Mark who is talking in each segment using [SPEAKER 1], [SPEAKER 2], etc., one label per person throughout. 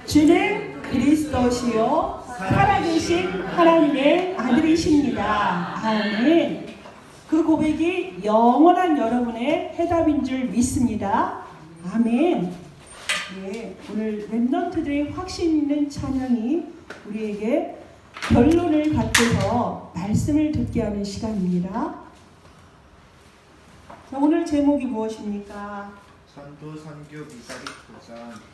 [SPEAKER 1] 주는 그리스도시요 살아계신 하나님의 아들이십니다. 아멘. 그 고백이 영원한 여러분의 해답인 줄 믿습니다. 아멘. 네, 오늘 렘넌트들의 확신 있는 찬양이 우리에게 결론을 갖고서 말씀을 듣게 하는 시간입니다. 자, 오늘 제목이 무엇입니까?
[SPEAKER 2] 전도 선교 미사리 도전.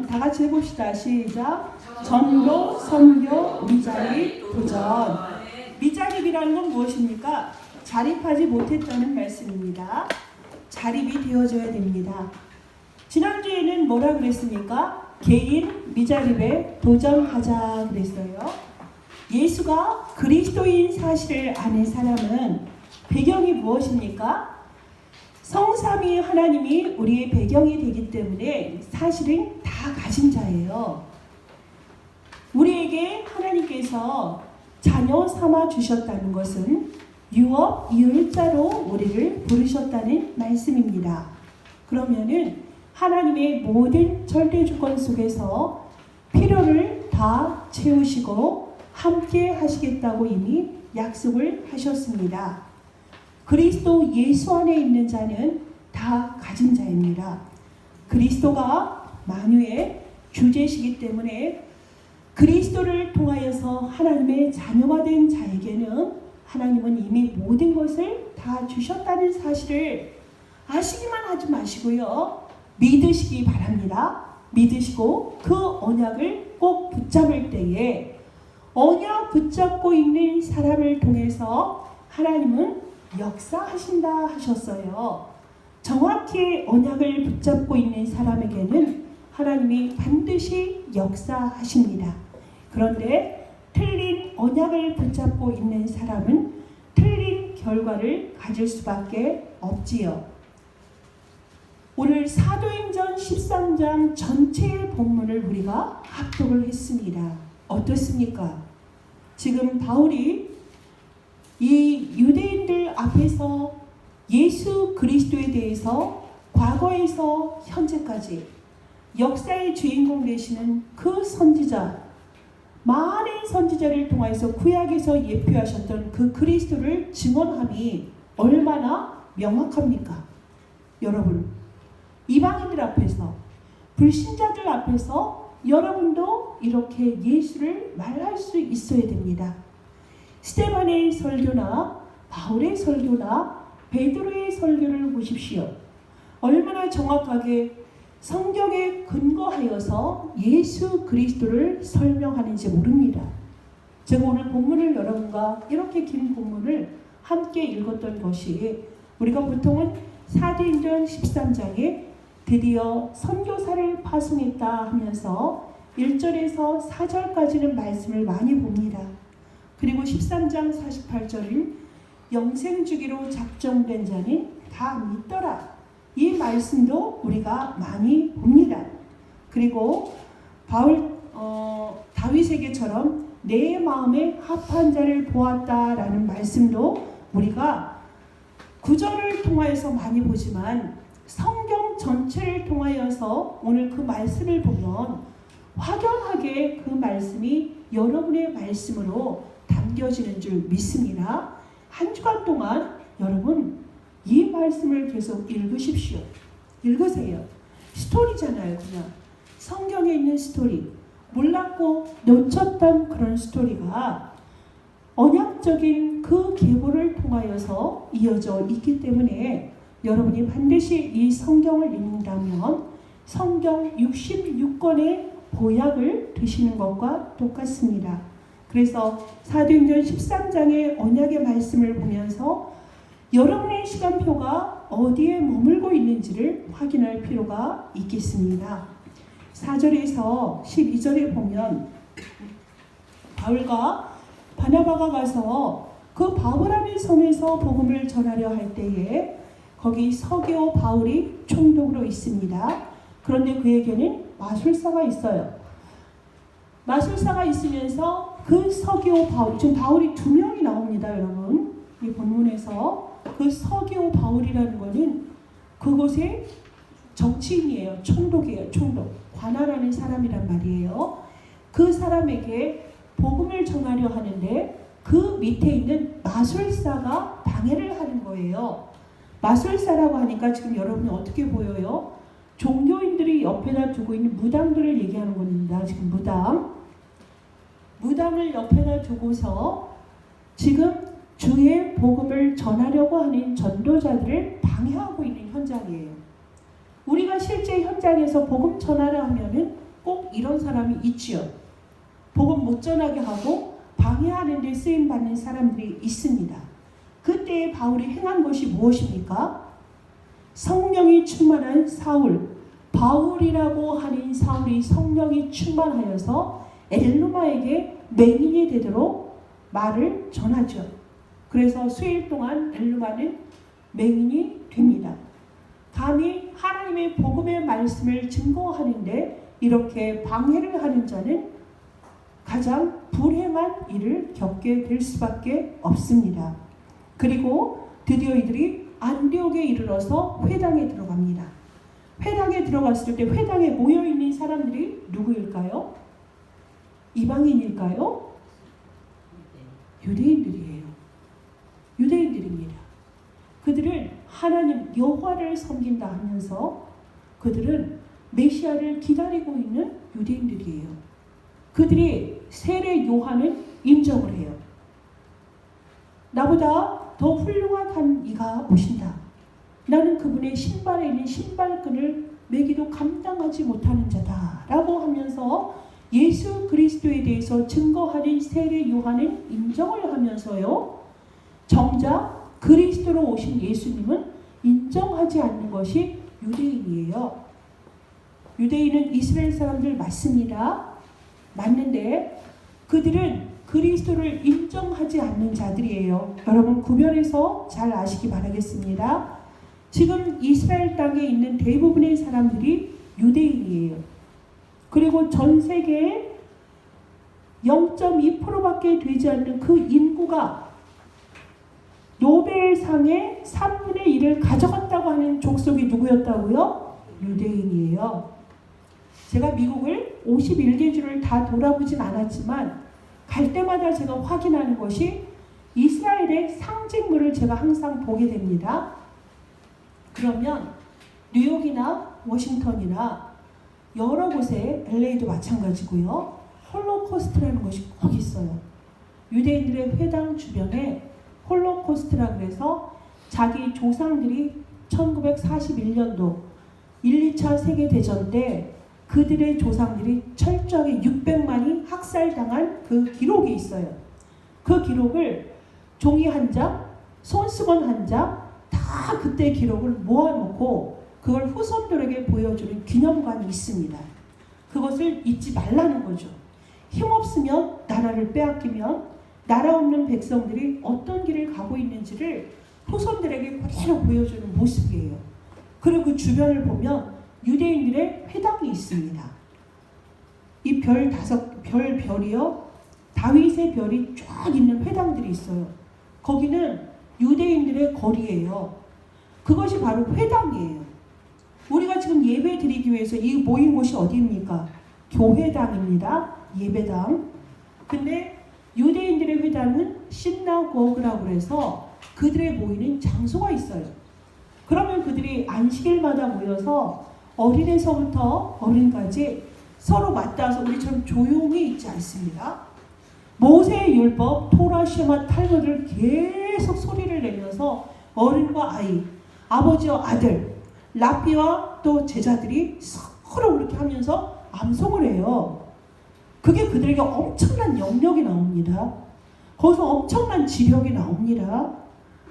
[SPEAKER 1] 다 같이 해봅시다. 시작. 전도 선교 미자립 도전. 미자립이라는 건 무엇입니까? 자립하지 못했다는 말씀입니다. 자립이 되어져야 됩니다. 지난주에는 뭐라 그랬습니까? 개인 미자립에 도전하자 그랬어요. 예수가 그리스도인 사실을 아는 사람은 배경이 무엇입니까? 성삼위 하나님이 우리의 배경이 되기 때문에 사실은 다 가진 자예요. 우리에게 하나님께서 자녀 삼아 주셨다는 것은 유업, 유일자로 우리를 부르셨다는 말씀입니다. 그러면은 하나님의 모든 절대 주권 속에서 필요를 다 채우시고 함께 하시겠다고 이미 약속을 하셨습니다. 그리스도 예수 안에 있는 자는 다 가진 자입니다. 그리스도가 만유의 주제시기 때문에 그리스도를 통하여서 하나님의 자녀가 된 자에게는 하나님은 이미 모든 것을 다 주셨다는 사실을 아시기만 하지 마시고요. 믿으시기 바랍니다. 믿으시고 그 언약을 꼭 붙잡을 때에 언약 붙잡고 있는 사람을 통해서 하나님은 역사하신다 하셨어요. 정확히 언약을 붙잡고 있는 사람에게는 하나님이 반드시 역사하십니다. 그런데 틀린 언약을 붙잡고 있는 사람은 틀린 결과를 가질 수밖에 없지요. 오늘 사도행전 13장 전체의 본문을 우리가 합독을 했습니다. 어떻습니까? 지금 바울이 이 유대인들 앞에서 예수 그리스도에 대해서 과거에서 현재까지 역사의 주인공 되시는 그 선지자, 많은 선지자를 통해서 구약에서 예표하셨던 그 그리스도를 증언함이 얼마나 명확합니까? 여러분, 이방인들 앞에서, 불신자들 앞에서 여러분도 이렇게 예수를 말할 수 있어야 됩니다. 스데반의 설교나 바울의 설교나 베드로의 설교를 보십시오. 얼마나 정확하게 성경에 근거하여서 예수 그리스도를 설명하는지 모릅니다. 제가 오늘 본문을 여러분과 이렇게 긴 본문을 함께 읽었던 것이 우리가 보통은 사도행전 13장에 드디어 선교사를 파송했다 하면서 1절에서 4절까지는 말씀을 많이 봅니다. 그리고 13장 48절은 영생주기로 작정된 자는 다 믿더라. 이 말씀도 우리가 많이 봅니다. 그리고 다윗에게처럼 내 마음에 합한 자를 보았다라는 말씀도 우리가 구절을 통하여서 많이 보지만 성경 전체를 통하여서 오늘 그 말씀을 보면 확연하게 그 말씀이 여러분의 말씀으로 담겨지는 줄 믿습니다. 한 주간 동안 여러분 이 말씀을 계속 읽으십시오. 읽으세요. 스토리잖아요. 그냥 성경에 있는 스토리, 몰랐고 놓쳤던 그런 스토리가 언약적인 그 계보를 통하여서 이어져 있기 때문에 여러분이 반드시 이 성경을 읽는다면 성경 66권의 보약을 드시는 것과 똑같습니다. 그래서 사도행전 13장의 언약의 말씀을 보면서 여러분의 시간표가 어디에 머물고 있는지를 확인할 필요가 있겠습니다. 4절에서 12절에 보면 바울과 바나바가 가서 그 바브라는 섬에서 복음을 전하려 할 때에 거기 서기오 바울이 총독으로 있습니다. 그런데 그에게는 마술사가 있어요. 마술사가 있으면서 그 서기오 바울, 지금 바울이 두 명이 나옵니다, 여러분. 이 본문에서 그 서기오 바울이라는 거는 그곳의 정치인이에요. 총독이에요, 총독. 관할하는 사람이란 말이에요. 그 사람에게 복음을 전하려 하는데 그 밑에 있는 마술사가 방해를 하는 거예요. 마술사라고 하니까 지금 여러분이 어떻게 보여요? 종교인들이 옆에다 두고 있는 무당들을 얘기하는 겁니다. 지금 무당을 옆에다 두고서 지금 주의 복음을 전하려고 하는 전도자들을 방해하고 있는 현장이에요. 우리가 실제 현장에서 복음 전하려 하면은 꼭 이런 사람이 있지요. 복음 못 전하게 하고 방해하는 데 쓰임받는 사람들이 있습니다. 그때 바울이 행한 것이 무엇입니까? 성령이 충만한 사울, 바울이라고 하는 사울이 성령이 충만하여서 엘루마에게 맹인이 되도록 말을 전하죠. 그래서 수일 동안 엘루마는 맹인이 됩니다. 감히 하나님의 복음의 말씀을 증거하는데 이렇게 방해를 하는 자는 가장 불행한 일을 겪게 될 수밖에 없습니다. 그리고 드디어 이들이 안디옥에 이르러서 회당에 들어갑니다. 회당에 들어갔을 때 회당에 모여있는 사람들이 누구일까요? 이방인일까요? 유대인들이에요. 유대인들입니다. 그들은 하나님 여호와를 섬긴다 하면서 그들은 메시아를 기다리고 있는 유대인들이에요. 그들이 세례 요한을 인정을 해요. 나보다 더 훌륭한 이가 오신다. 나는 그분의 신발에 있는 신발끈을 매기도 감당하지 못하는 자다. 라고 하면서 예수 그리스도에 대해서 증거하는 세례 요한은 인정을 하면서요. 정작 그리스도로 오신 예수님은 인정하지 않는 것이 유대인이에요. 유대인은 이스라엘 사람들 맞습니다. 맞는데 그들은 그리스도를 인정하지 않는 자들이에요. 여러분 구별해서 잘 아시기 바라겠습니다. 지금 이스라엘 땅에 있는 대부분의 사람들이 유대인이에요. 그리고 전 세계에 0.2%밖에 되지 않는 그 인구가 노벨상의 3분의 1을 가져갔다고 하는 족속이 누구였다고요? 유대인이에요. 제가 미국을 51개주를 다 돌아보진 않았지만 갈 때마다 제가 확인하는 것이 이스라엘의 상징물을 제가 항상 보게 됩니다. 그러면 뉴욕이나 워싱턴이나 여러 곳에 LA도 마찬가지고요. 홀로코스트라는 것이 꼭 있어요. 유대인들의 회당 주변에 홀로코스트라 그래서 자기 조상들이 1941년도 1, 2차 세계대전 때 그들의 조상들이 철저하게 600만이 학살당한 그 기록이 있어요. 그 기록을 종이 한 장, 손수건 한 장, 다 그때 기록을 모아놓고 그걸 후손들에게 보여주는 기념관이 있습니다. 그것을 잊지 말라는 거죠. 힘없으면 나라를 빼앗기면 나라 없는 백성들이 어떤 길을 가고 있는지를 후손들에게 그대로 보여주는 모습이에요. 그리고 그 주변을 보면 유대인들의 회당이 있습니다. 이 별이요. 다윗의 별이 쫙 있는 회당들이 있어요. 거기는 유대인들의 거리예요. 그것이 바로 회당이에요. 우리가 지금 예배 드리기 위해서 이 모인 곳이 어디입니까? 교회당입니다. 예배당. 근데 유대인들의 회당은 시나고그라고 해서 그들의 모이는 장소가 있어요. 그러면 그들이 안식일마다 모여서 어린애서부터 어른까지 서로 맞닿아서 우리처럼 조용히 있지 않습니다. 모세의 율법, 토라, 쉐마, 탈무드를 계속 소리를 내면서 어른과 아이, 아버지와 아들, 랍비와 또 제자들이 서로 그렇게 하면서 암송을 해요. 그게 그들에게 엄청난 영역이 나옵니다. 거기서 엄청난 지력이 나옵니다.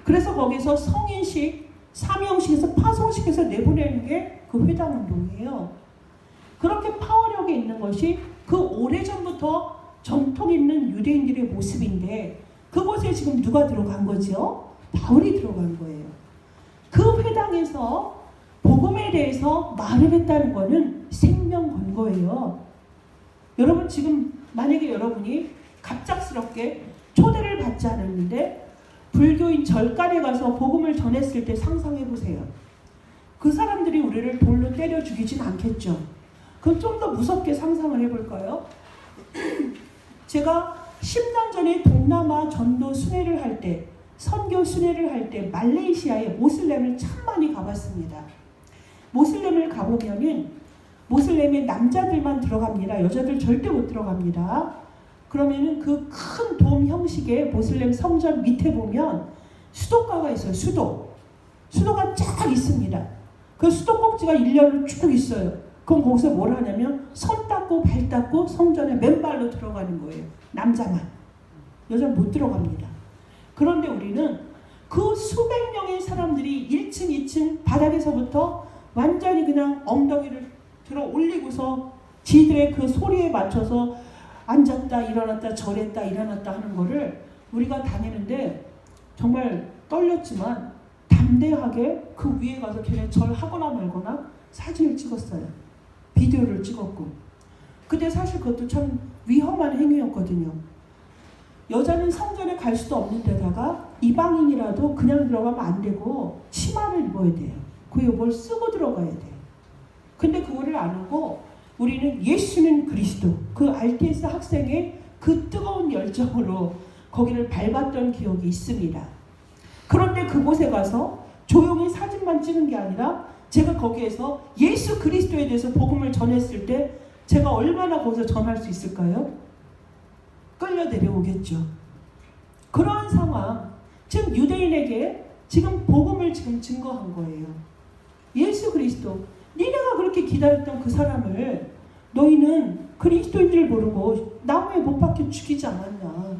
[SPEAKER 1] 그래서 거기서 성인식, 사명식에서 파송식에서 내보내는 게 그 회당 운동이에요. 그렇게 파워력이 있는 것이 그 오래전부터 전통 있는 유대인들의 모습인데 그곳에 지금 누가 들어간 거죠? 바울이 들어간 거예요. 그 회당에서 복음에 대해서 말을 했다는 거는 생명 건 거예요. 여러분 지금 만약에 여러분이 갑작스럽게 초대를 받지 않았는데 불교인 절간에 가서 복음을 전했을 때 상상해 보세요. 그 사람들이 우리를 돌로 때려 죽이진 않겠죠. 그럼 좀 더 무섭게 상상을 해볼까요? 제가 10년 전에 동남아 전도 순회를 할 때, 선교 순회를 할 때 말레이시아에 모슬렘을 참 많이 가봤습니다. 모슬렘을 가보면은 모슬렘에 남자들만 들어갑니다. 여자들 절대 못 들어갑니다. 그러면은 그 큰 돔 형식의 모슬렘 성전 밑에 보면 수도가가 있어요. 수도가 쫙 있습니다. 그 수도꼭지가 일렬로 쭉 있어요. 그럼 거기서 뭘 하냐면 손 닦고 발 닦고 성전에 맨발로 들어가는 거예요. 남자만. 여자는 못 들어갑니다. 그런데 우리는 그 수백 명의 사람들이 1층, 2층 바닥에서부터 완전히 그냥 엉덩이를 들어 올리고서 지들의 그 소리에 맞춰서 앉았다 일어났다 절했다 일어났다 하는 거를 우리가 다니는데 정말 떨렸지만 담대하게 그 위에 가서 걔네 절하거나 말거나 사진을 찍었어요. 비디오를 찍었고. 근데 사실 그것도 참 위험한 행위였거든요. 여자는 성전에 갈 수도 없는 데다가 이방인이라도 그냥 들어가면 안 되고 치마를 입어야 돼요. 그 뭘 쓰고 들어가야 돼요. 근데 그거를 안 하고 우리는 예수는 그리스도, 그 RTS 학생의 그 뜨거운 열정으로 거기를 밟았던 기억이 있습니다. 그런데 그곳에 가서 조용히 사진만 찍은 게 아니라 제가 거기에서 예수 그리스도에 대해서 복음을 전했을 때 제가 얼마나 거기서 전할 수 있을까요? 끌려 내려오겠죠. 그러한 상황, 지금 유대인에게 지금 복음을 지금 증거한 거예요. 예수 그리스도, 니네가 그렇게 기다렸던 그 사람을 너희는 그리스도인 줄 모르고 나무에 못 박혀 죽이지 않았냐.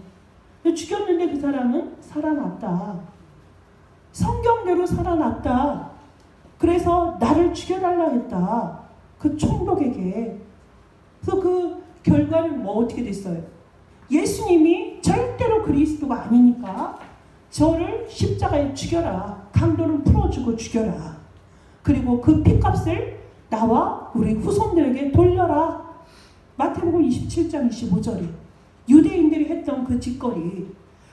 [SPEAKER 1] 죽였는데 그 사람은 살아났다. 성경대로 살아났다. 그래서 나를 죽여달라 했다. 그 총독에게. 그래서 그 결과는 뭐 어떻게 됐어요? 예수님이 절대로 그리스도가 아니니까 저를 십자가에 죽여라. 강도는 풀어주고 죽여라. 그리고 그 핏값을 나와 우리 후손들에게 돌려라. 마태복음 27장 25절에 유대인들이 했던 그 짓거리,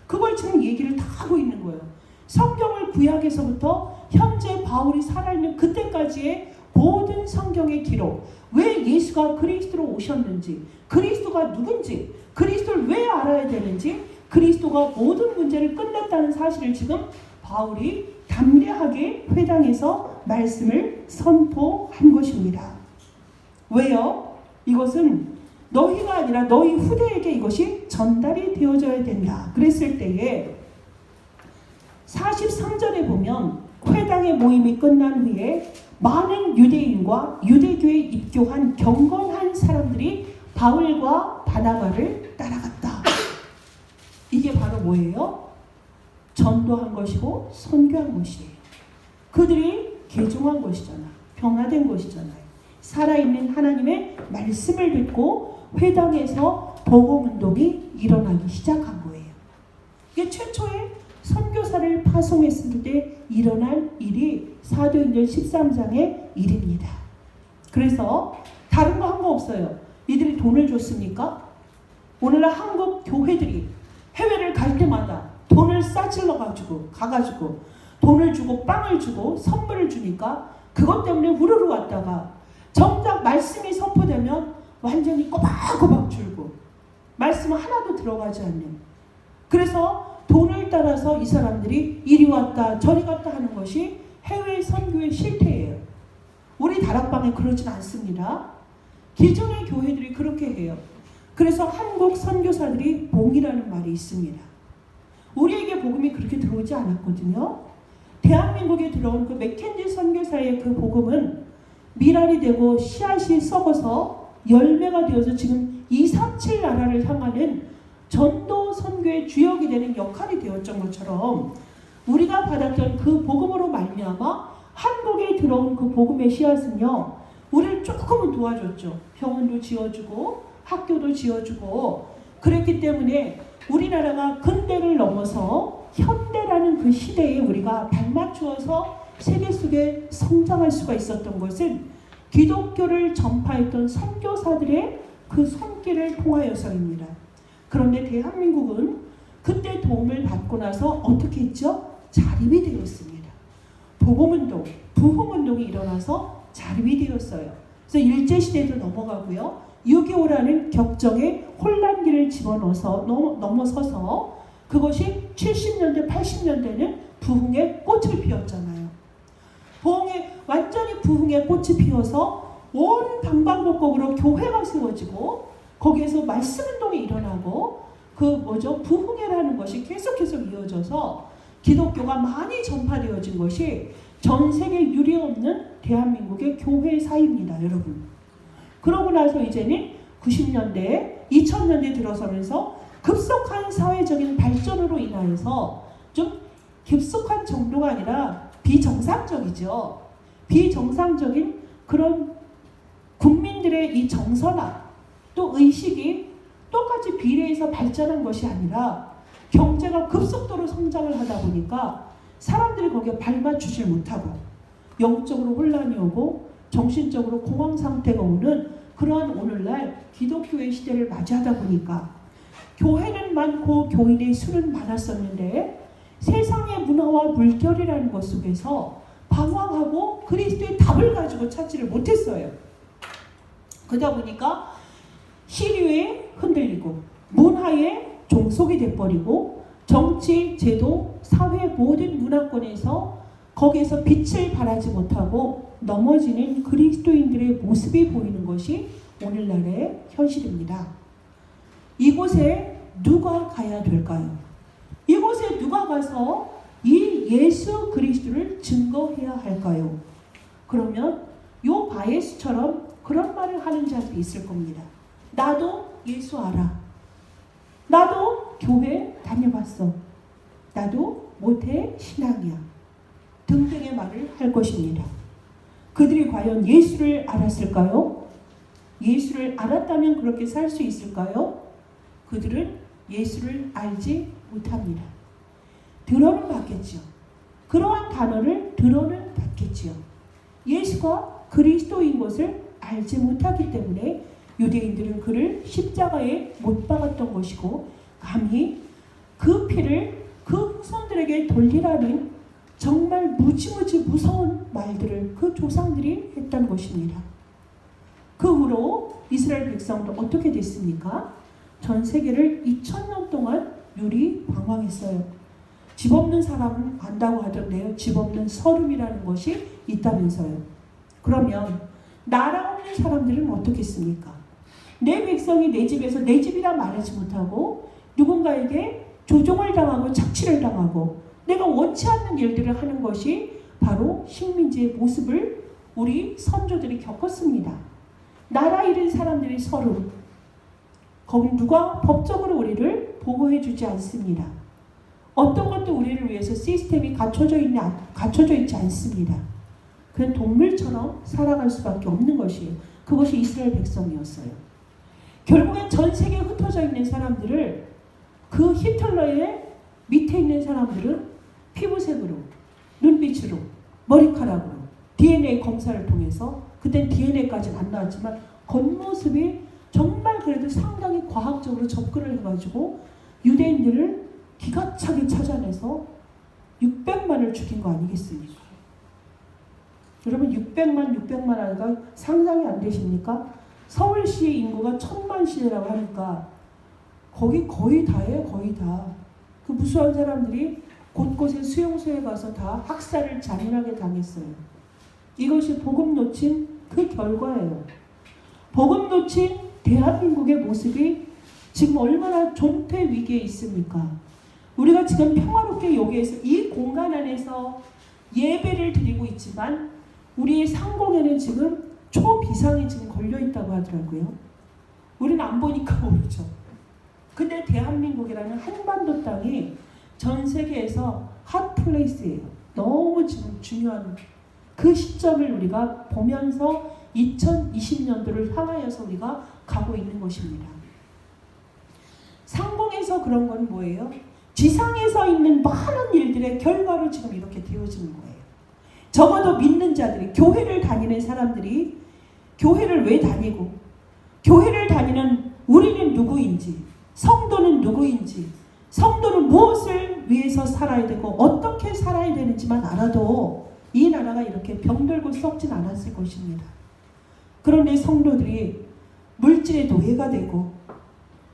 [SPEAKER 1] 그걸 지금 얘기를 다 하고 있는 거예요. 성경을 구약에서부터 현재 바울이 살아있는 그때까지의 모든 성경의 기록, 왜 예수가 그리스도로 오셨는지, 그리스도가 누군지, 그리스도를 왜 알아야 되는지, 그리스도가 모든 문제를 끝냈다는 사실을 지금 바울이 담대하게 회당에서 말씀을 선포한 것입니다. 왜요? 이것은 너희가 아니라 너희 후대에게 이것이 전달이 되어져야 된다. 그랬을 때에 43절에 보면 회당의 모임이 끝난 후에 많은 유대인과 유대교에 입교한 경건한 사람들이 바울과 바나바를 따라갔다. 이게 바로 뭐예요? 전도한 것이고 선교한 것이에요. 그들이 개종한 것이잖아. 변화된 것이잖아요. 살아있는 하나님의 말씀을 듣고 회당에서 복음운동이 일어나기 시작한 거예요. 이게 최초의 선교사를 파송했을 때 일어난 일이 사도행전 13장의 일입니다. 그래서 다른 거 한 거 없어요. 이들이 돈을 줬습니까? 오늘날 한국 교회들이 해외를 갈 때마다 돈을 싸질러 가가지고 돈을 주고 빵을 주고 선물을 주니까 그것 때문에 우르르 왔다가 정작 말씀이 선포되면 완전히 꼬박꼬박 줄고 말씀은 하나도 들어가지 않는, 그래서 돈을 따라서 이 사람들이 이리 왔다 저리 갔다 하는 것이 해외 선교의 실태예요. 우리 다락방에 그러진 않습니다. 기존의 교회들이 그렇게 해요. 그래서 한국 선교사들이 봉이라는 말이 있습니다. 우리에게 복음이 그렇게 들어오지 않았거든요. 대한민국에 들어온 그 맥켄지 선교사의 그 복음은 미랄이 되고 씨앗이 썩어서 열매가 되어서 지금 237 나라를 향하는 전도 선교의 주역이 되는 역할이 되었던 것처럼 우리가 받았던 그 복음으로 말미암아 한국에 들어온 그 복음의 씨앗은요, 우리를 조금은 도와줬죠. 병원도 지어주고 학교도 지어주고 그랬기 때문에 우리나라가 근대를 넘어서 현대라는 그 시대에 우리가 발맞추어서 세계 속에 성장할 수가 있었던 것은 기독교를 전파했던 선교사들의 그 손길을 통하여서입니다. 그런데 대한민국은 그때 도움을 받고 나서 어떻게 했죠? 자립이 되었습니다. 복음운동, 부흥운동이 일어나서 자립이 되었어요. 그래서 일제시대도 넘어가고요. 6.25라는 격정의 혼란기를 집어넣어서 넘어서서 그것이 70년대, 80년대는 부흥의 꽃을 피웠잖아요. 완전히 부흥의 꽃이 피어서 온 방방곡곡으로 교회가 세워지고 거기에서 말씀운동이 일어나고 부흥회라는 것이 계속 이어져서 기독교가 많이 전파되어진 것이 전 세계 유례없는 대한민국의 교회사입니다, 여러분. 그러고 나서 이제는 90년대, 2000년대 들어서면서 급속한 사회적인 발전으로 인하여서 좀 급속한 정도가 아니라 비정상적이죠. 비정상적인 그런 국민들의 이 정서나 또 의식이 똑같이 비례해서 발전한 것이 아니라 경제가 급속도로 성장을 하다 보니까 사람들이 거기에 발맞추질 못하고 영적으로 혼란이 오고 정신적으로 공황 상태가 오는 그러한 오늘날 기독교의 시대를 맞이하다 보니까 교회는 많고 교인의 수는 많았었는데 세상의 문화와 물결이라는 것 속에서 방황하고 그리스도의 답을 가지고 찾지를 못했어요. 그러다 보니까 시류에 흔들리고 문화에 종속이 돼버리고 정치, 제도, 사회 모든 문화권에서 거기에서 빛을 발하지 못하고 넘어지는 그리스도인들의 모습이 보이는 것이 오늘날의 현실입니다. 이곳에 누가 가야 될까요? 이곳에 누가 가서 이 예수 그리스도를 증거해야 할까요? 그러면 요 바예스처럼 그런 말을 하는 자들이 있을 겁니다. 나도 예수 알아. 나도 교회 다녀봤어. 나도 모태 신앙이야. 등등의 말을 할 것입니다. 그들이 과연 예수를 알았을까요? 예수를 알았다면 그렇게 살 수 있을까요? 그들은 예수를 알지 못합니다. 들어는 봤겠죠. 그러한 단어를 들어는 봤겠지요. 예수가 그리스도인 것을 알지 못하기 때문에 유대인들은 그를 십자가에 못 박았던 것이고 감히 그 피를 그 후손들에게 돌리라는 정말 무지무지 무서운 말들을 그 조상들이 했던 것입니다. 그 후로 이스라엘 백성도 어떻게 됐습니까? 전 세계를 2000년 동안 유리방황했어요. 집 없는 사람은 안다고 하던데요. 집 없는 서름이라는 것이 있다면서요. 그러면 나라 없는 사람들은 어떻겠습니까? 내 백성이 내 집에서 내 집이라 말하지 못하고 누군가에게 조종을 당하고 착취를 당하고 내가 원치 않는 일들을 하는 것이 바로 식민지의 모습을 우리 선조들이 겪었습니다. 나라 잃은 사람들의 서름, 거기 누가 법적으로 우리를 보호해 주지 않습니다. 어떤 것도 우리를 위해서 시스템이 갖춰져 있지 않습니다. 그냥 동물처럼 살아갈 수밖에 없는 것이에요. 그것이 이스라엘 백성이었어요. 결국엔 전 세계에 흩어져 있는 사람들을 그 히틀러의 밑에 있는 사람들은 피부색으로, 눈빛으로, 머리카락으로, DNA 검사를 통해서 그땐 DNA까지는 안 나왔지만 겉모습이 정말 그래도 상당히 과학적으로 접근을 해가지고 유대인들을 기가 차게 찾아내서 600만을 죽인 거 아니겠습니까? 여러분 600만 하니까 상상이 안 되십니까? 서울시 인구가 1000만 시대라고 하니까 거기 거의 다예요. 거의 다. 그 무수한 사람들이 곳곳에 수용소에 가서 다 학살을 잔인하게 당했어요. 이것이 복음 놓친 그 결과예요. 복음 놓친 대한민국의 모습이 지금 얼마나 존폐 위기에 있습니까? 우리가 지금 평화롭게 여기에서 이 공간 안에서 예배를 드리고 있지만 우리의 상공에는 지금 초비상이 지금 걸려있다고 하더라고요. 우리는 안 보니까 모르죠. 근데 대한민국이라는 한반도 땅이 전 세계에서 핫플레이스예요. 너무 지금 중요한 그 시점을 우리가 보면서 2020년도를 향하여서 우리가 가고 있는 것입니다. 상공에서 그런 건 뭐예요? 지상에서 있는 많은 일들의 결과로 지금 이렇게 되어지는 거예요. 적어도 믿는 자들이, 교회를 다니는 사람들이 교회를 왜 다니고 교회를 다니는 우리는 누구인지, 성도는 누구인지, 성도는 무엇을 위해서 살아야 되고 어떻게 살아야 되는지만 알아도 이 나라가 이렇게 병들고 썩진 않았을 것입니다. 그런데 성도들이 물질의 노예가 되고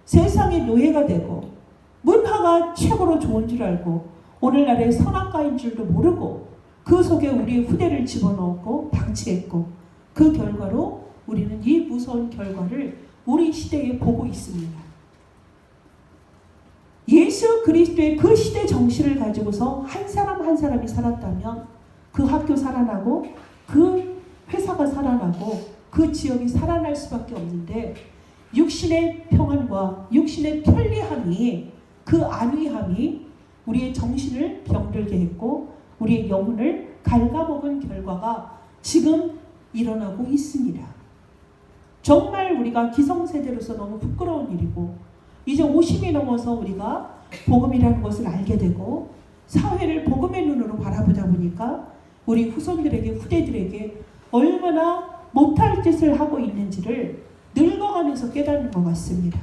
[SPEAKER 1] 세상의 노예가 되고 문화가 최고로 좋은 줄 알고 오늘날의 선악과인 줄도 모르고 그 속에 우리의 후대를 집어넣고 방치했고 그 결과로 우리는 이 무서운 결과를 우리 시대에 보고 있습니다. 예수 그리스도의 그 시대 정신을 가지고서 한 사람 한 사람이 살았다면 그 학교 살아나고 그 회사가 살아나고 그 지역이 살아날 수밖에 없는데 육신의 평안과 육신의 편리함이 그 안위함이 우리의 정신을 병들게 했고 우리의 영혼을 갉아먹은 결과가 지금 일어나고 있습니다. 정말 우리가 기성세대로서 너무 부끄러운 일이고 이제 50이 넘어서 우리가 복음이라는 것을 알게 되고 사회를 복음의 눈으로 바라보다 보니까 우리 후손들에게 후대들에게 얼마나 못할 짓을 하고 있는지를 늙어가면서 깨닫는 것 같습니다.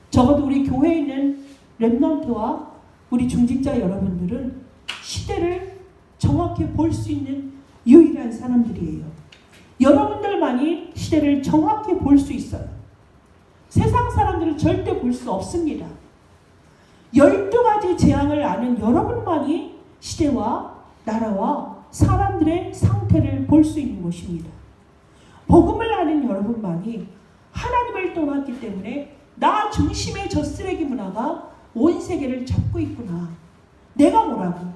[SPEAKER 1] 적어도 우리 교회에 있는 렘넌트와 우리 중직자 여러분들은 시대를 정확히 볼 수 있는 유일한 사람들이에요. 여러분들만이 시대를 정확히 볼 수 있어요. 세상 사람들은 절대 볼 수 없습니다. 12가지 재앙을 아는 여러분만이 시대와 나라와 사람들의 상태를 볼 수 있는 것입니다. 복음을 아는 여러분만이 하나님을 떠났기 때문에 나 중심의 저 쓰레기 문화가 온 세계를 잡고 있구나. 내가 뭐라고?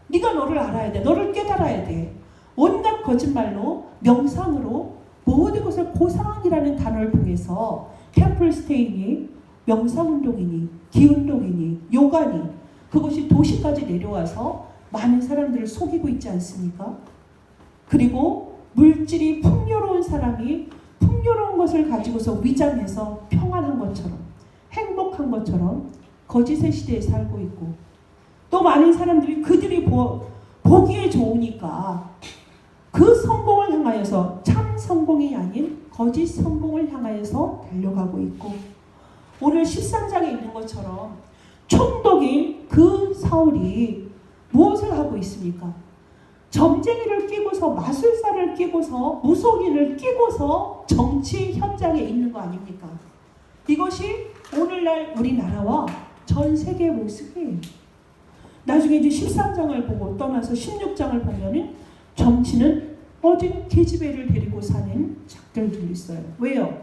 [SPEAKER 1] 네가 너를 알아야 돼. 너를 깨달아야 돼. 온갖 거짓말로 명상으로 모든 것을 고상이라는 단어를 통해서 템플스테이니 명상운동이니 기운동이니 요가니 그것이 도시까지 내려와서 많은 사람들을 속이고 있지 않습니까? 그리고 물질이 풍요로운 사람이 풍요로운 것을 가지고서 위장해서 평안한 것처럼 행복한 것처럼 거짓의 시대에 살고 있고 또 많은 사람들이 그들이 보기에 좋으니까 그 성공을 향하여서 참 성공이 아닌 거짓 성공을 향하여서 달려가고 있고 오늘 13장에 있는 것처럼 총독인 그 사울이 무엇을 하고 있습니까? 점쟁이를 끼고서 마술사를 끼고서 무속인을 끼고서 정치 현장에 있는 거 아닙니까? 이것이 오늘날 우리나라와 전 세계의 모습이에요. 나중에 이제 13장을 보고 떠나서 16장을 보면은 정치는 어진 계집애를 데리고 사는 작들들이 있어요. 왜요?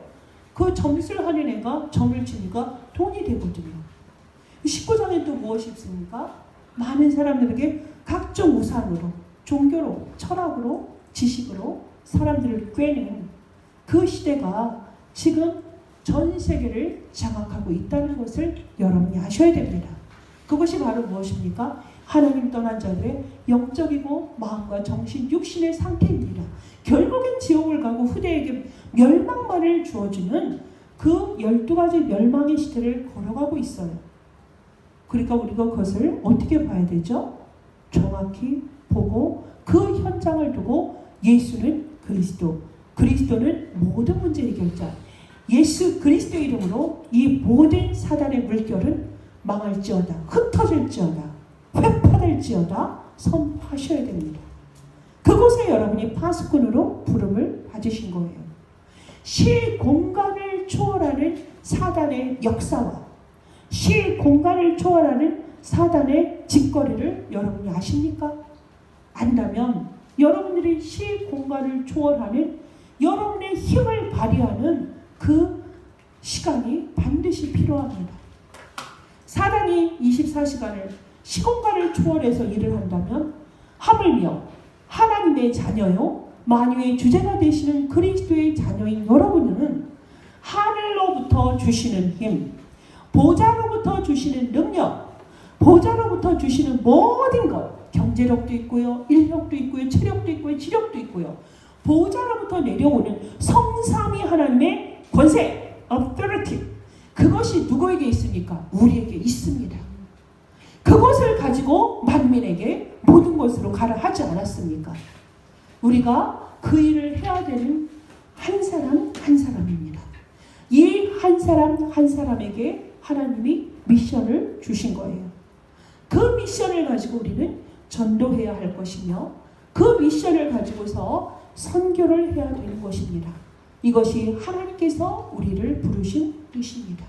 [SPEAKER 1] 그 점술 하는 애가 점을 치니까 돈이 되거든요. 19장에 또 무엇이 있습니까? 많은 사람들에게 각종 우상으로, 종교로, 철학으로, 지식으로 사람들을 꿰는 그 시대가 지금 전 세계를 장악하고 있다는 것을 여러분이 아셔야 됩니다. 그것이 바로 무엇입니까? 하나님 떠난 자들의 영적이고 마음과 정신, 육신의 상태입니다. 결국엔 지옥을 가고 후대에게 멸망만을 주어주는 그 12가지 멸망의 시대를 걸어가고 있어요. 그러니까 우리가 그것을 어떻게 봐야 되죠? 정확히 보고 그 현장을 두고 예수는 그리스도, 그리스도는 모든 문제 해결자, 예수 그리스도 이름으로 이 모든 사단의 물결은 망할지어다, 흩어질지어다, 회파될지어다 선포하셔야 됩니다. 그곳에 여러분이 파수꾼으로 부름을 받으신 거예요. 실공간을 초월하는 사단의 역사와 실공간을 초월하는 사단의 짓거리를 여러분이 아십니까? 안다면 여러분들이 실공간을 초월하는 여러분의 힘을 발휘하는 그 시간이 반드시 필요합니다. 사단이 24시간을 시공간을 초월해서 일을 한다면 하물며 하나님의 자녀요 만유의 주제가 되시는 그리스도의 자녀인 여러분은 하늘로부터 주시는 힘, 보좌로부터 주시는 능력, 보좌로부터 주시는 모든 것, 경제력도 있고요, 인력도 있고요, 체력도 있고요, 지력도 있고요, 보좌로부터 내려오는 성삼위 하나님의 권세, authority, 그것이 누구에게 있습니까? 우리에게 있습니다. 그것을 가지고 만민에게 모든 것으로 가라 하지 않았습니까? 우리가 그 일을 해야 되는 한 사람 한 사람입니다. 이 한 사람 한 사람에게 하나님이 미션을 주신 거예요. 그 미션을 가지고 우리는 전도해야 할 것이며 그 미션을 가지고서 선교를 해야 되는 것입니다. 이것이 하나님께서 우리를 부르신 뜻입니다.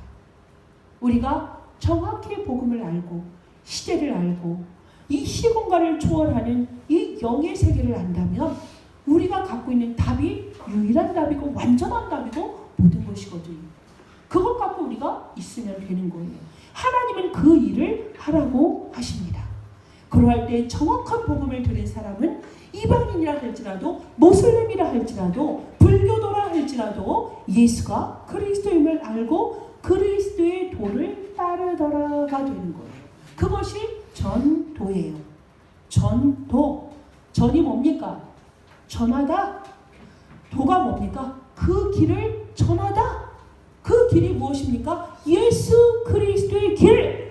[SPEAKER 1] 우리가 정확히 복음을 알고 시대를 알고 이 시공간을 초월하는 이 영의 세계를 안다면 우리가 갖고 있는 답이 유일한 답이고 완전한 답이고 모든 것이거든요. 그것 갖고 우리가 있으면 되는 거예요. 하나님은 그 일을 하라고 하십니다. 그러할 때 정확한 복음을 들은 사람은 이방인이라 할지라도 모슬렘이라 할지라도 불교도라 할지라도 예수가 그리스도임을 알고 그리스도의 도를 따르더라가 되는 거예요. 그것이 전도예요. 전도. 전이 뭡니까? 전하다. 도가 뭡니까? 그 길을 전하다. 그 길이 무엇입니까? 예수 그리스도의 길.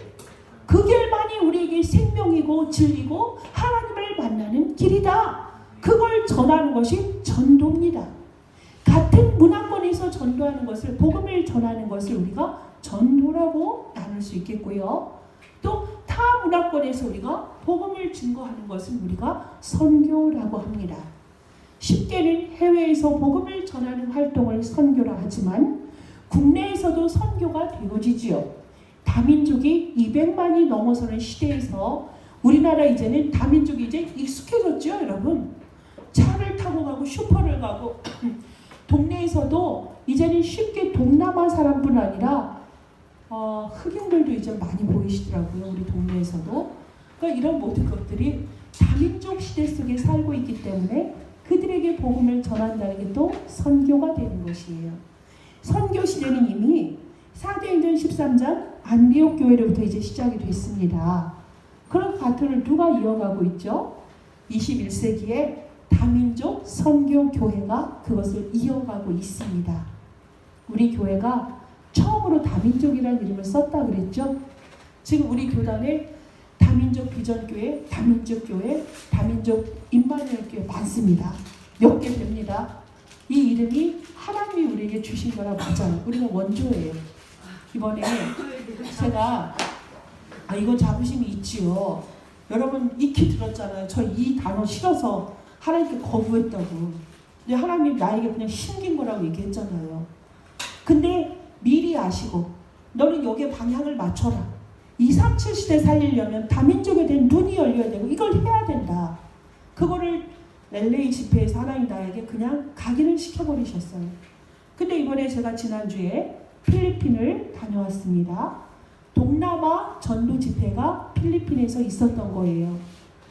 [SPEAKER 1] 그 길만이 우리에게 생명이고 진리고 하나님을 만나는 길이다. 그걸 전하는 것이 전도입니다. 같은 문화권에서 전도하는 것을, 복음을 전하는 것을 우리가 전도라고 나눌 수 있겠고요. 또 타 문화권에서 우리가 복음을 증거하는 것을 우리가 선교라고 합니다. 쉽게는 해외에서 복음을 전하는 활동을 선교라 하지만 국내에서도 선교가 되어지지요. 다민족이 200만이 넘어서는 시대에서 우리나라 이제는 다민족이 이제 익숙해졌죠, 여러분. 차를 타고 가고 슈퍼를 가고 동네에서도 이제는 쉽게 동남아 사람뿐 아니라 흑인들도 이제 많이 보이시더라고요, 우리 동네에서도. 그러니까 이런 모든 것들이 다민족 시대 속에 살고 있기 때문에 그들에게 복음을 전한다는 게 또 선교가 되는 것이에요. 선교 시대는 이미 사도행전 13장 안디옥 교회로부터 이제 시작이 됐습니다. 그런 바톤을 누가 이어가고 있죠? 21세기에 다민족 선교 교회가 그것을 이어가고 있습니다. 우리 교회가 처음으로 다민족이라는 이름을 썼다 그랬죠? 지금 우리 교단에 다민족 비전교회, 다민족 교회, 다민족 임마누엘 교회 많습니다. 몇 개 됩니다. 이 이름이 하나님이 우리에게 주신 거라 맞아요. 우리가 원조예요. 이번에 제가 이거 자부심이 있지요. 여러분 익히 들었잖아요. 저 이 단어 싫어서 하나님께 거부했다고. 근데 하나님 나에게 그냥 심긴 거라고 얘기했잖아요. 근데 미리 아시고 너는 여기에 방향을 맞춰라. 237 시대 살리려면 다민족에 대한 눈이 열려야 되고 이걸 해야 된다. 그거를 LA 집회에서 하나님 나에게 그냥 각인을 시켜버리셨어요. 근데 이번에 제가 지난주에 필리핀을 다녀왔습니다. 동남아 전도 집회가 필리핀에서 있었던 거예요.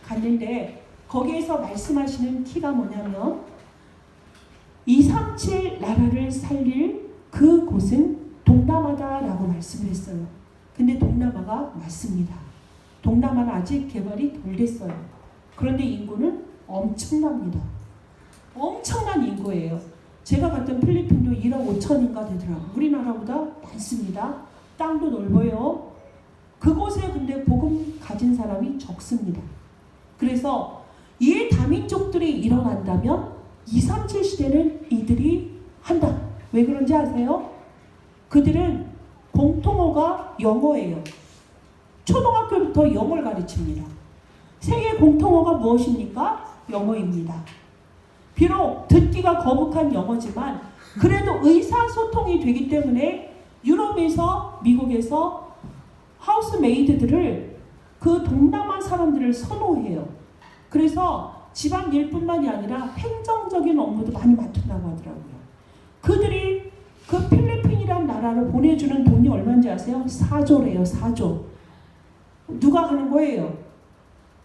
[SPEAKER 1] 갔는데 거기에서 말씀하시는 키가 뭐냐면 237 나라를 살릴 그 곳은 동남아다라고 말씀을 했어요. 근데 동남아가 맞습니다. 동남아는 아직 개발이 덜 됐어요. 그런데 인구는 엄청납니다. 엄청난 인구예요. 제가 갔던 필리핀도 1억 5천인가 되더라고요. 우리나라보다 많습니다. 땅도 넓어요. 그곳에 근데 복음 가진 사람이 적습니다. 그래서 이 다민족들이 일어난다면 237 시대는 이들이 한다. 왜 그런지 아세요? 그들은 공통어가 영어예요. 초등학교부터 영어를 가르칩니다. 세계 공통어가 무엇입니까? 영어입니다. 비록 듣기가 거북한 영어지만 그래도 의사소통이 되기 때문에 유럽에서 미국에서 하우스메이드들을 그 동남아 사람들을 선호해요. 그래서 집안일뿐만이 아니라 행정적인 업무도 많이 맡는다고 하더라고요. 그들이 그 필리핀이란 나라를 보내주는 돈이 얼마인지 아세요? 4조래요. 4조. 누가 하는 거예요?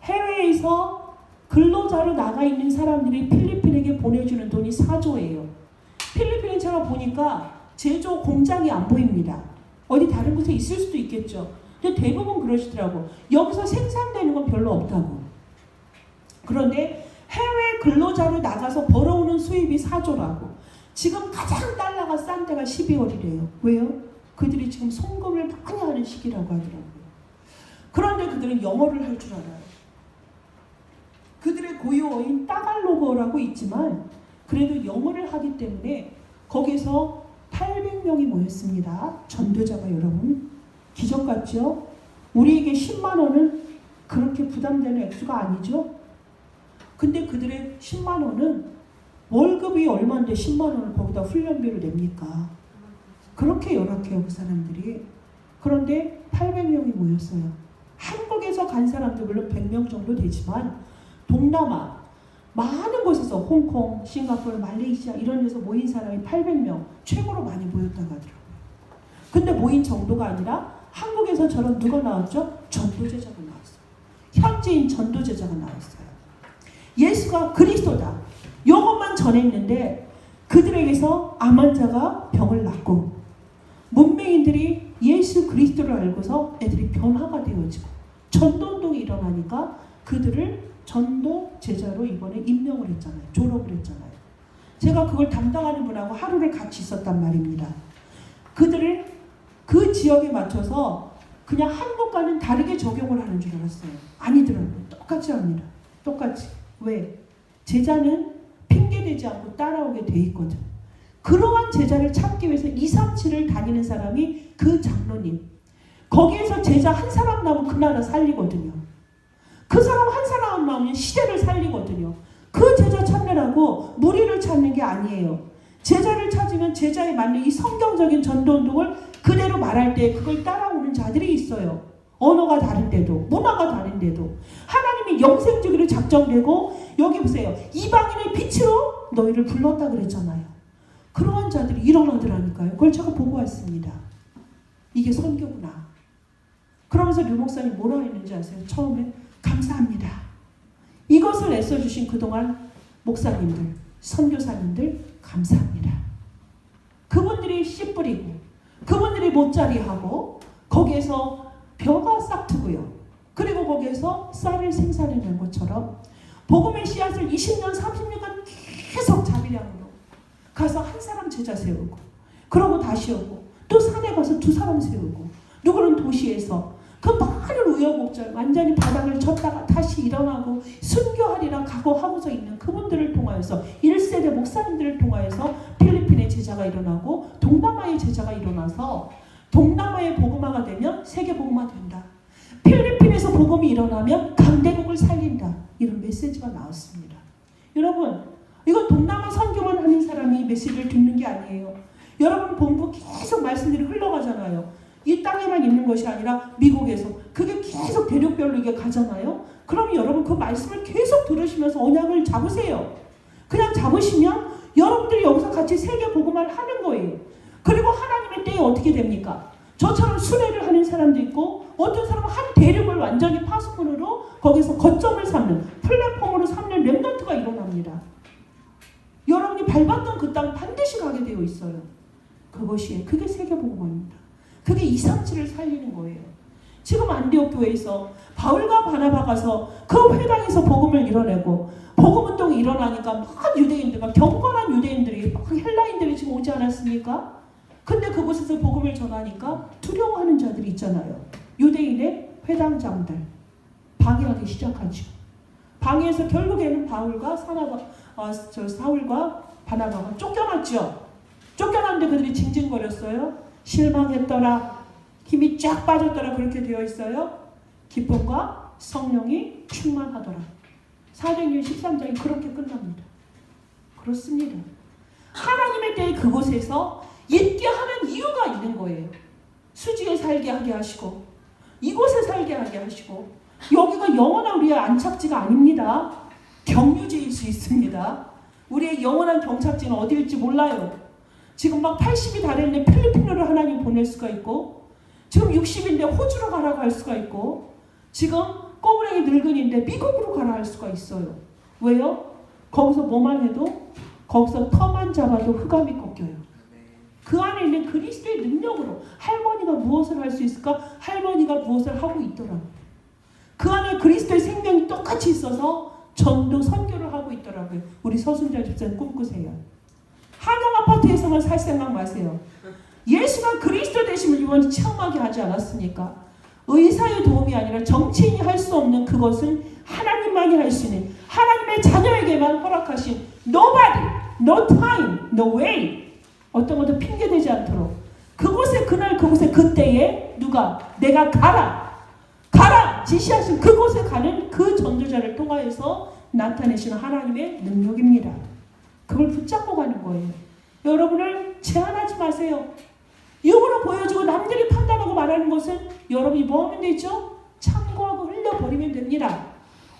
[SPEAKER 1] 해외에서 근로자로 나가 있는 사람들이 필리핀에게 보내주는 돈이 4조예요. 필리핀은 제가 보니까 제조 공장이 안 보입니다. 어디 다른 곳에 있을 수도 있겠죠. 근데 대부분 그러시더라고. 여기서 생산되는 건 별로 없다고. 그런데 해외 근로자로 나가서 벌어오는 수입이 4조라고. 지금 가장 달러가 싼 때가 12월이래요. 왜요? 그들이 지금 송금을 많이 하는 시기라고 하더라고요. 그런데 그들은 영어를 할 줄 알아요. 그들의 고유어인 따갈로그라고 있지만 그래도 영어를 하기 때문에 거기서 800명이 모였습니다. 전도자가 여러분. 기적 같죠? 우리에게 10만 원은 그렇게 부담되는 액수가 아니죠? 근데 그들의 10만 원은 월급이 얼마인데 10만 원을 거기다 훈련비로 냅니까? 그렇게 열악해요, 그 사람들이. 그런데 800명이 모였어요. 한국에서 간 사람들 물론 100명 정도 되지만 동남아 많은 곳에서 홍콩, 싱가포르, 말레이시아 이런 데서 모인 사람이 800명 최고로 많이 모였다고 하더라고요. 근데 모인 정도가 아니라 한국에서 저런 누가 나왔죠? 전도제자가 나왔어요. 현지인 전도제자가 나왔어요. 예수가 그리스도다. 이것만 전했는데 그들에게서 암 환자가 병을 낫고 문맹인들이 예수 그리스도를 알고서 애들이 변화가 되어지고 전도운동이 일어나니까 그들을 전도 제자로 이번에 임명을 했잖아요. 졸업을 했잖아요. 제가 그걸 담당하는 분하고 하루를 같이 있었단 말입니다. 그들을 그 지역에 맞춰서 그냥 한국과는 다르게 적용을 하는 줄 알았어요. 아니더라고요. 똑같이 합니다. 똑같이. 왜? 제자는 핑계대지 않고 따라오게 돼 있거든. 그러한 제자를 찾기 위해서 237을 다니는 사람이 그 장로님. 거기에서 제자 한 사람 나오면 그 나라 살리거든요. 그 사람 한 사람 나오면 시대를 살리거든요. 그 제자 찾느라고 무리를 찾는 게 아니에요. 제자를 찾으면 제자에 맞는 이 성경적인 전도운동을 그대로 말할 때 그걸 따라오는 자들이 있어요. 언어가 다른데도 문화가 다른데도 하나님이 영생주기로 작정되고 여기 보세요. 이방인의 빛으로 너희를 불렀다 그랬잖아요. 그러한 자들이 일어나더라니까요. 그걸 제가 보고 왔습니다. 이게 선교구나. 그러면서 류 목사님 뭐라 했는지 아세요? 처음에 감사합니다. 이것을 애써주신 그동안 목사님들, 선교사님들 감사합니다. 그분들이 씨 뿌리고 그분들이 못자리하고 거기에서 벼가 싹트고요. 그리고 거기에서 쌀을 생산해낸 것처럼 복음의 씨앗을 20년, 30년간 계속 자비량으로 가서 한 사람 제자 세우고 그러고 다시 오고 또 산에 가서 두 사람 세우고 누구는 도시에서 그 많은 우여곡절 완전히 바닥을 쳤다가 다시 일어나고 순교하리라 각오하고서 있는 그분들을 통하여서 1세대 목사님들을 통하여서 필리핀의 제자가 일어나고 동남아의 제자가 일어나서 동남아의 복음화가 되면 세계 복음화 된다. 필리핀에서 복음이 일어나면 강대국을 살린다. 이런 메시지가 나왔습니다. 여러분 이건 동남아 선교만 하는 사람이 메시지를 듣는 게 아니에요. 여러분 본부 계속 말씀들이 흘러가잖아요. 이 땅에만 있는 것이 아니라 미국에서 그게 계속 대륙별로 이게 가잖아요. 그럼 여러분 그 말씀을 계속 들으시면서 언약을 잡으세요. 그냥 잡으시면 여러분들이 여기서 같이 세계 복음화를 하는 거예요. 그리고 하나님의 때에 어떻게 됩니까? 저처럼 순회를 하는 사람도 있고 어떤 사람은 한 대륙을 완전히 파수꾼으로 거기서 거점을 삼는 플랫폼으로 삼는 렘넌트가 일어납니다. 여러분이 밟았던 그 땅 반드시 가게 되어 있어요. 그게 세계복음화입니다. 그게 237을 살리는 거예요. 지금 안디옥 교회에서 바울과 바나바가 가서 그 회당에서 복음을 이뤄내고 복음운동이 일어나니까 막 유대인들, 막 경건한 유대인들이 막 헬라인들이 지금 오지 않았습니까? 근데 그곳에서 복음을 전하니까 두려워하는 자들이 있잖아요. 유대인의 회당장들 방해하기 시작하죠. 방해해서 결국에는 사울과 바나바가 쫓겨났죠. 쫓겨났는데 그들이 징징거렸어요. 실망했더라. 힘이 쫙 빠졌더라. 그렇게 되어 있어요. 기쁨과 성령이 충만하더라. 사도행전 13장이 그렇게 끝납니다. 그렇습니다. 하나님의 때에 그곳에서 있게 하는 이유가 있는 거예요. 수지에 살게 하게 하시고 이곳에 살게 하게 하시고 여기가 영원한 우리의 안착지가 아닙니다. 경유지일 수 있습니다. 우리의 영원한 경착지는 어디일지 몰라요. 지금 막 80이 다 됐는데 필리핀으로 하나님 보낼 수가 있고 지금 60인데 호주로 가라고 할 수가 있고 지금 꼬부랭이 늙은이인데 미국으로 가라 할 수가 있어요. 왜요? 거기서 뭐만 해도 거기서 터만 잡아도 흑암이 꺾여요. 그 안에 있는 그리스도의 능력으로 할머니가 무엇을 할 수 있을까? 할머니가 무엇을 하고 있더라고요. 그 안에 그리스도의 생명이 똑같이 있어서 전도 선교를 하고 있더라고요. 우리 서순자 집사님 꿈꾸세요. 한양 아파트에서만 살 생각 마세요. 예수가 그리스도 되심을 이번에 체험하게 하지 않았습니까? 의사의 도움이 아니라 정치인이 할 수 없는 그것은 하나님만이 할 수 있는 하나님의 자녀에게만 허락하신 nobody, no time, no way 어떤 것도 핑계대지 않도록 그곳에 그날 그곳에 그때에 누가 내가 가라 지시하신 그곳에 가는 그 전도자를 통하여서 나타내시는 하나님의 능력입니다. 그걸 붙잡고 가는 거예요. 여러분을 제한하지 마세요. 육으로 보여주고 남들이 판단하고 말하는 것은 여러분이 뭐 하면 되죠? 참고하고 흘려버리면 됩니다.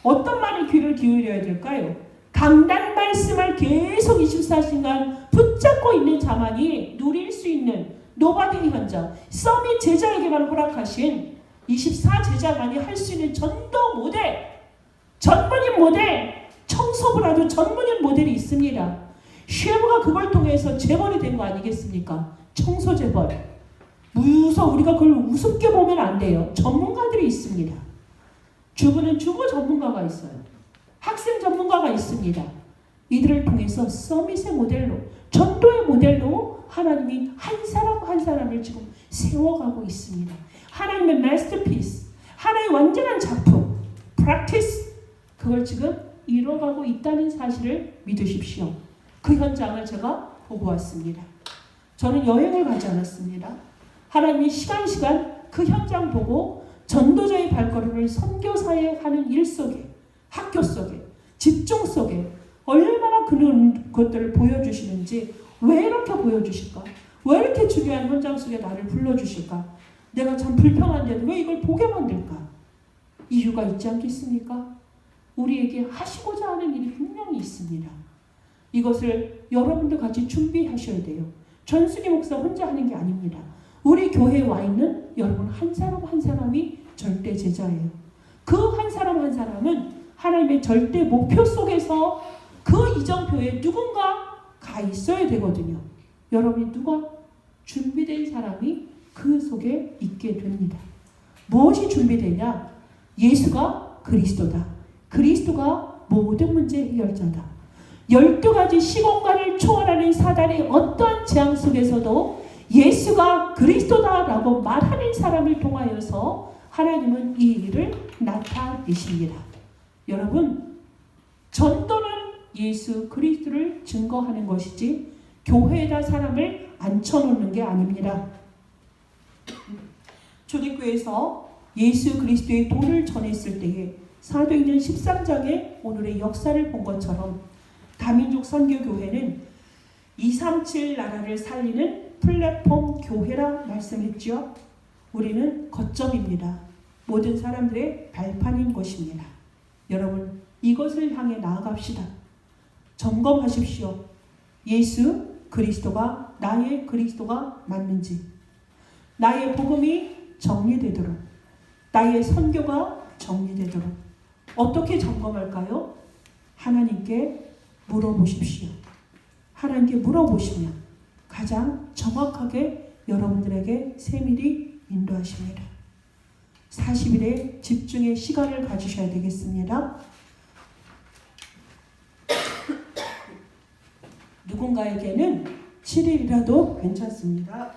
[SPEAKER 1] 어떤 말에 귀를 기울여야 될까요? 강단 말씀을 계속 24시간 붙잡고 있는 자만이 누릴 수 있는 노바디 현장, 서밋 제자에게만 허락하신 24제자만이 할 수 있는 전도 모델, 전문인 모델, 청소부라도 전문인 모델이 있습니다. 쉐브가 그걸 통해서 재벌이 된 거 아니겠습니까? 청소 재벌. 우리가 그걸 우습게 보면 안 돼요. 전문가들이 있습니다. 주부는 주부 전문가가 있어요. 학생 전문가가 있습니다. 이들을 통해서 서밋의 모델로, 전도의 모델로 하나님이 한 사람 한 사람을 지금 세워가고 있습니다. 하나님의 마스터피스, 하나의 완전한 작품, 프랙티스, 그걸 지금 이뤄가고 있다는 사실을 믿으십시오. 그 현장을 제가 보고 왔습니다. 저는 여행을 가지 않았습니다. 하나님이 시간 그 현장 보고 전도자의 발걸음을 선교사에 하는 일 속에, 학교 속에, 집중 속에 얼마나 그런 것들을 보여주시는지, 왜 이렇게 보여주실까? 왜 이렇게 중요한 현장 속에 나를 불러주실까? 내가 참 불평한데 왜 이걸 보게 만들까? 이유가 있지 않겠습니까? 우리에게 하시고자 하는 일이 분명히 있습니다. 이것을 여러분도 같이 준비하셔야 돼요. 전순희 목사 혼자 하는 게 아닙니다. 우리 교회에 와 있는 여러분 한 사람 한 사람이 절대 제자예요. 그 한 사람 한 사람은 하나님의 절대 목표 속에서 그 이정표에 누군가 가 있어야 되거든요. 여러분이 누가 준비된 사람이 그 속에 있게 됩니다. 무엇이 준비되냐? 예수가 그리스도다. 그리스도가 모든 문제 해결자다. 12가지 시공간을 초월하는 사단의 어떠한 재앙 속에서도 예수가 그리스도다라고 말하는 사람을 통하여서 하나님은 이 일을 나타내십니다. 여러분, 전도는 예수 그리스도를 증거하는 것이지 교회에다 사람을 앉혀놓는 게 아닙니다. 초대교회에서 예수 그리스도의 도를 전했을 때에 사도행전 13장의 오늘의 역사를 본 것처럼 다민족 선교교회는 237 나라를 살리는 플랫폼 교회라 말씀했죠. 우리는 거점입니다. 모든 사람들의 발판인 것입니다. 여러분, 이것을 향해 나아갑시다. 점검하십시오. 예수 그리스도가 나의 그리스도가 맞는지, 나의 복음이 정리되도록, 나의 선교가 정리되도록 어떻게 점검할까요? 하나님께 물어보십시오. 하나님께 물어보시면 가장 정확하게 여러분들에게 세밀히 인도하십니다. 40일의 집중의 시간을 가지셔야 되겠습니다. 누군가에게는 7일이라도 괜찮습니다.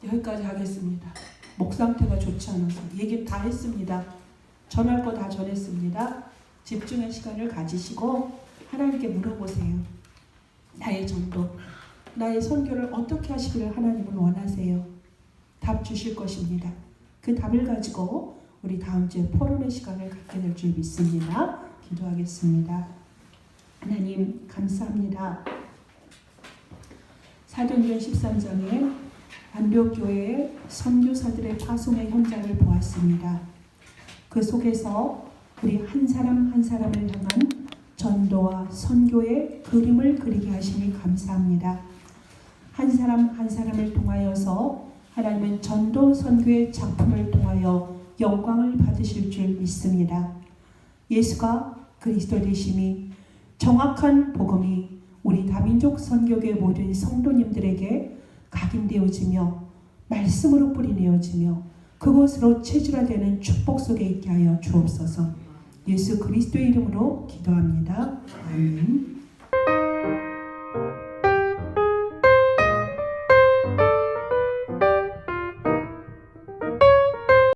[SPEAKER 1] 여기까지 하겠습니다. 목 상태가 좋지 않아서 얘기 다 했습니다. 전할 거 다 전했습니다. 집중의 시간을 가지시고 하나님께 물어보세요. 나의 전도, 나의 선교를 어떻게 하시기를 하나님은 원하세요? 답 주실 것입니다. 그 답을 가지고 우리 다음 주에 포럼의 시간을 갖게 될 줄 믿습니다. 기도하겠습니다. 하나님 감사합니다. 사도행전 13장에 안디옥교회의 선교사들의 파송의 현장을 보았습니다. 그 속에서 우리 한 사람 한 사람을 향한 전도와 선교의 그림을 그리게 하시니 감사합니다. 한 사람 한 사람을 통하여서 하나님은 전도 선교의 작품을 통하여 영광을 받으실 줄 믿습니다. 예수가 그리스도 되심이 정확한 복음이 우리 다민족 선교계 모든 성도님들에게 각인되어지며 말씀으로 뿌리내어지며 그것으로 체질화되는 축복 속에 있게 하여 주옵소서. 예수 그리스도의 이름으로 기도합니다. 아멘.